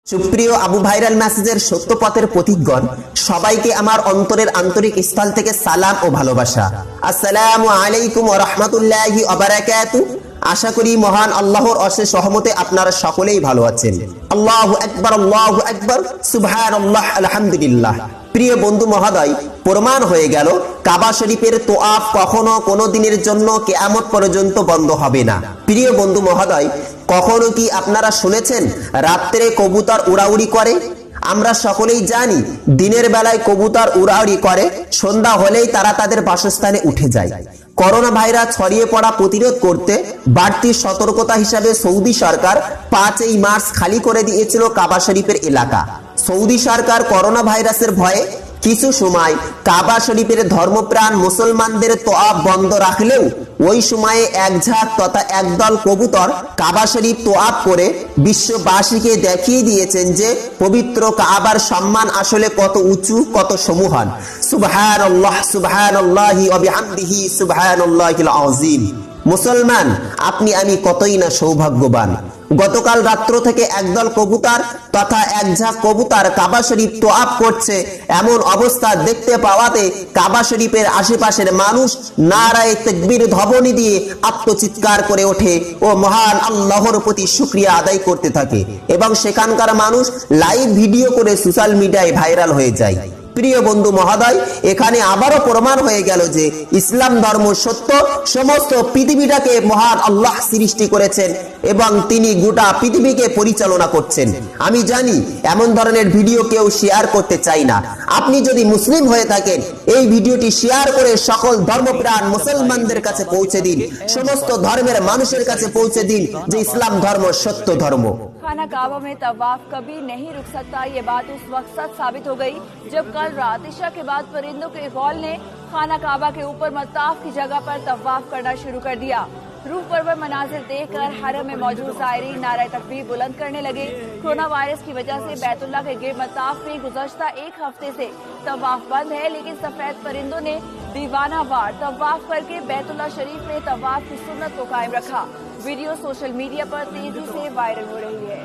সুপ্রিয় আবু ভাইরাল মেসেজের সত্য পথের পথিকগণ, সবাইকে আমার অন্তরের আন্তরিক স্থল থেকে সালাম ও ভালোবাসা। আসসালামু আলাইকুম ওয়া রাহমাতুল্লাহি ওয়া বারাকাতুহু। আশা করি মহান আল্লাহর অশেষ রহমতে আপনারা সকলেই ভালো আছেন। আল্লাহু আকবার, সুবহানাল্লাহ, আলহামদুলিল্লাহ। প্রিয় বন্ধু মহোদয়, প্রমাণ হয়ে গেল কাবা শরীফের তোয়াফ কখনো কোনো দিনের জন্য কিয়ামত পর্যন্ত বন্ধ হবে না। প্রিয় বন্ধু মহোদয়, কখনো কি আপনারা শুনেছেন রাত্রে কবুতর উড়াউড়ি করে? আমরা সকলেই জানি দিনের বেলায় কবুতর উড়াউড়ি করে, সন্ধ্যা হলেই তারা তাদের বাসস্থানে উঠে যায়। করোনা ভাইরাস ছড়িয়ে পড়া প্রতিরোধ করতে বাড়তি সতর্কতা হিসাবে সৌদি সরকার 5 মার্চ খালি করে দিয়েছিল কাবা শরীফের এলাকা। সৌদি সরকার করোনা ভাইরাসের ভয়ে কিছু সময় কাবা শরীফের ধর্মপ্রাণ মুসলমানদের তোয়াফ বন্ধ রাখলেও ওই সময়ে এক ঝাঁক তথা একদল কবুতর কাবা শরীফ তোয়াফ করে বিশ্ববাসীকে দেখিয়ে দিয়েছেন যে পবিত্র কাবার সম্মান আসলে কত উঁচু, কত সমুহান। সুবহানাল্লাহ, সুবহানাল্লাহি ওয়া বিহামদিহি, সুবহানাল্লাহিল আযীম। মুসলমান, আপনি আমি কতই না সৌভাগ্যবান। গতকাল রাত্র থেকে একদল কবুতর তথা এক ঝাঁক কবুতর কাবা শরীফ তোয়াফ করছে, এমন অবস্থা দেখতে পাওয়াতে কাবা শরীফের আশেপাশের মানুষ নারায়ে তাকবীর ধ্বনি দিয়ে আত্মচিৎকার করে ওঠে ও মহান আল্লাহর প্রতি শুকরিয়া আদায় করতে থাকে এবং সেখানকার মানুষ লাইভ ভিডিও করে সোশ্যাল মিডিয়ায় ভাইরাল হয়ে যায়। প্রিয় বন্ধু মহোদয়, এখানে আবারও প্রমাণ হয়ে গেল যে ইসলাম ধর্ম সত্য। সমস্ত পৃথিবীটাকে মহান আল্লাহ সৃষ্টি করেছেন এবং তিনি গোটা পৃথিবীকে পরিচালনা করছেন। আমি জানি এমন ধরনের ভিডিও কেউ শেয়ার করতে চাই না। আপনি যদি মুসলিম হয়ে থাকেন, এই ভিডিওটি শেয়ার করে সকল ধর্মপ্রাণ মুসলমানদের কাছে পৌঁছে দিন, সমস্ত ধর্মের মানুষের কাছে পৌঁছে দিন যে ইসলাম ধর্ম সত্য ধর্ম। खाना काबा में तवाफ कभी नहीं रुक सकता, ये बात उस वक्त सच साबित हो गई जब कल रात इशा के बाद परिंदों के कौल ने खाना काबा के ऊपर मताफ की जगह पर तवाफ करना शुरू कर दिया। रूह परवर मनाजिर देखकर हरम में मौजूद ज़ायरीन नारे तकबीर बुलंद करने लगे। कोरोना वायरस की वजह से बैतुल्लाह के गिर मताफ में गुज़श्ता एक हफ्ते से तवाफ बंद है, लेकिन सफेद परिंदों ने दीवाना वार तवाफ करके बैतुल्लाह शरीफ में तवाफ की सुन्नत को कायम रखा। वीडियो सोशल मीडिया पर तेजी से वायरल हो रही है।